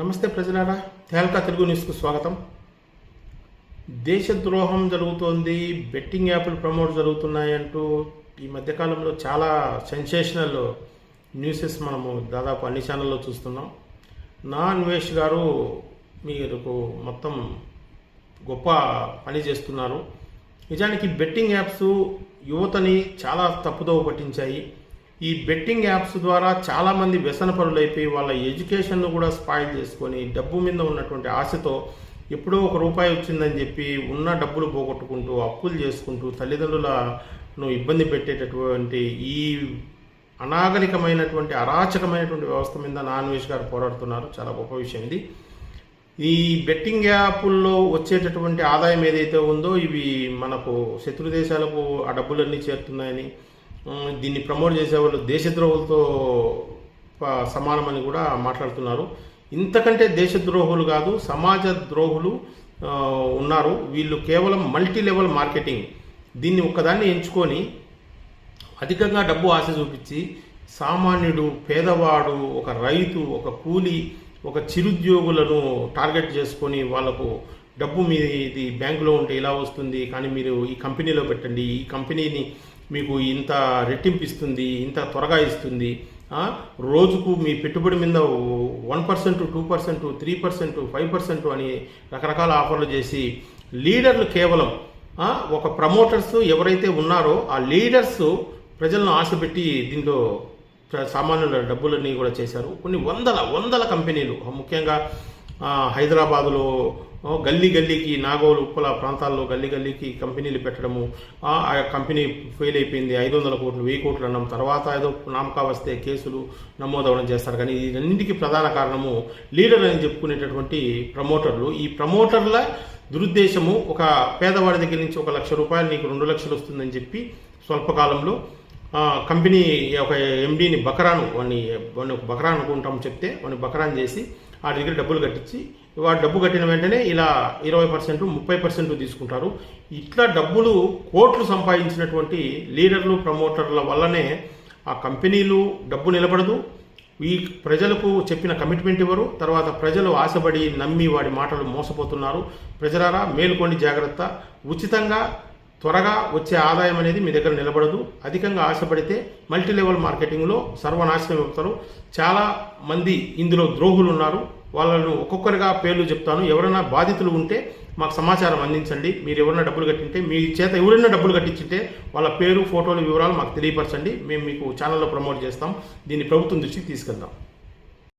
నమస్తే ప్రజలారా, తేల్కా తెలుగు న్యూస్కు స్వాగతం. దేశద్రోహం జరుగుతోంది, బెట్టింగ్ యాప్లు ప్రమోట్ జరుగుతున్నాయంటూ ఈ మధ్యకాలంలో చాలా సెన్సేషనల్ న్యూసెస్ మనము దాదాపు అన్ని ఛానల్లో చూస్తున్నాం. నా అన్వేష్ గారు మీకు మొత్తం గొప్ప పని చేస్తున్నారు. నిజానికి బెట్టింగ్ యాప్స్ యువతని చాలా తప్పుదోవ పట్టించాయి. ఈ బెట్టింగ్ యాప్స్ ద్వారా చాలామంది వ్యసనపరులైపోయి వాళ్ళ ఎడ్యుకేషన్ను కూడా స్పాయిల్ చేసుకొని డబ్బు మీద ఉన్నటువంటి ఆశతో ఎప్పుడో ₹1 వచ్చిందని చెప్పి ఉన్న డబ్బులు పోగొట్టుకుంటూ అప్పులు చేసుకుంటూ తల్లిదండ్రులను ఇబ్బంది పెట్టేటటువంటి ఈ అనాగరికమైనటువంటి అరాచకమైనటువంటి వ్యవస్థ మీద నా అన్వేష్ గారు పోరాడుతున్నారు. చాలా గొప్ప విషయం ఇది. ఈ బెట్టింగ్ యాప్ల్లో వచ్చేటటువంటి ఆదాయం ఏదైతే ఉందో ఇవి మనకు శత్రు దేశాలకు ఆ డబ్బులన్నీ చేరుతున్నాయని, దీన్ని ప్రమోట్ చేసేవాళ్ళు దేశద్రోహులతో సమానమని కూడా మాట్లాడుతున్నారు. ఇంతకంటే దేశద్రోహులు కాదు, సమాజ ద్రోహులు ఉన్నారు. వీళ్ళు కేవలం మల్టీ లెవెల్ మార్కెటింగ్, దీన్ని ఒక్కదాన్ని ఎంచుకొని అధికంగా డబ్బు ఆశ చూపించి సామాన్యుడు, పేదవాడు, ఒక రైతు, ఒక కూలి, ఒక చిరుద్యోగులను టార్గెట్ చేసుకొని వాళ్లకు డబ్బు మీది బ్యాంకులో ఉంటే ఇలా వస్తుంది, కానీ మీరు ఈ కంపెనీలో పెట్టండి, ఈ కంపెనీని మీకు ఇంత రెట్టింపు ఇస్తుంది, ఇంత త్వరగా ఇస్తుంది, రోజుకు మీ పెట్టుబడి మీద 1%, 2%, 3%, 5% అని రకరకాల ఆఫర్లు చేసి లీడర్లు కేవలం ఒక ప్రమోటర్స్ ఎవరైతే ఉన్నారో ఆ లీడర్స్ ప్రజలను ఆశపెట్టి దీంట్లో సామాన్యుల డబ్బులన్నీ కూడా చేశారు. కొన్ని వందల కంపెనీలు, ముఖ్యంగా హైదరాబాదులో గల్లీ గల్లీకి, నాగోలు, ఉప్పల ప్రాంతాల్లో గల్లీ గల్లీకి కంపెనీలు పెట్టడము, ఆ కంపెనీ ఫెయిల్ అయిపోయింది, 500 కోట్లు 1000 కోట్లు అన్నాం, తర్వాత ఏదో నామకా వస్తే కేసులు నమోదవడం చేస్తారు. కానీ దీనికి ప్రధాన కారణము లీడర్ అని చెప్పుకునేటటువంటి ప్రమోటర్లు. ఈ ప్రమోటర్ల దురుద్దేశము ఒక పేదవాడి దగ్గర నుంచి ₹1,00,000 నీకు 2 లక్షలు వస్తుందని చెప్పి స్వల్పకాలంలో కంపెనీ ఒక ఎండీని వాడిని ఒక బకరా అనుకుంటాం చెప్తే వాడిని బకరాన్ చేసి ఆ దగ్గర డబ్బులు కట్టించి వాడు డబ్బు కట్టిన వెంటనే ఇలా 20%, 30% తీసుకుంటారు. ఇట్లా డబ్బులు కోట్లు సంపాదించినటువంటి లీడర్లు, ప్రమోటర్ల వల్లనే ఆ కంపెనీలు డబ్బు నిలబడదు, ఈ ప్రజలకు చెప్పిన కమిట్మెంట్ ఇవ్వరు, తర్వాత ప్రజలు ఆశపడి నమ్మి వాడి మాటలు మోసపోతున్నారు. ప్రజలారా మేలుకోండి, జాగ్రత్త. ఉచితంగా త్వరగా వచ్చే ఆదాయం అనేది మీ దగ్గర నిలబడదు. అధికంగా ఆశపడితే మల్టీ లెవెల్ మార్కెటింగ్లో సర్వనాశనం అవుతారు. చాలా మంది ఇందులో ద్రోహులు ఉన్నారు. వాళ్ళను ఒక్కొక్కరిగా పేర్లు చెప్తాను. ఎవరైనా బాధితులు ఉంటే మాకు సమాచారం అందించండి. మీరు ఎవరైనా డబ్బులు కట్టింటే, మీ చేత ఎవరైనా డబ్బులు కట్టించింటే వాళ్ళ పేరు, ఫోటోలు, వివరాలు మాకు తెలియపరచండి. మేము మీకు ఛానల్లో ప్రమోట్ చేస్తాం. దీన్ని ప్రభుత్వం దృష్టికి తీసుకెళ్దాం.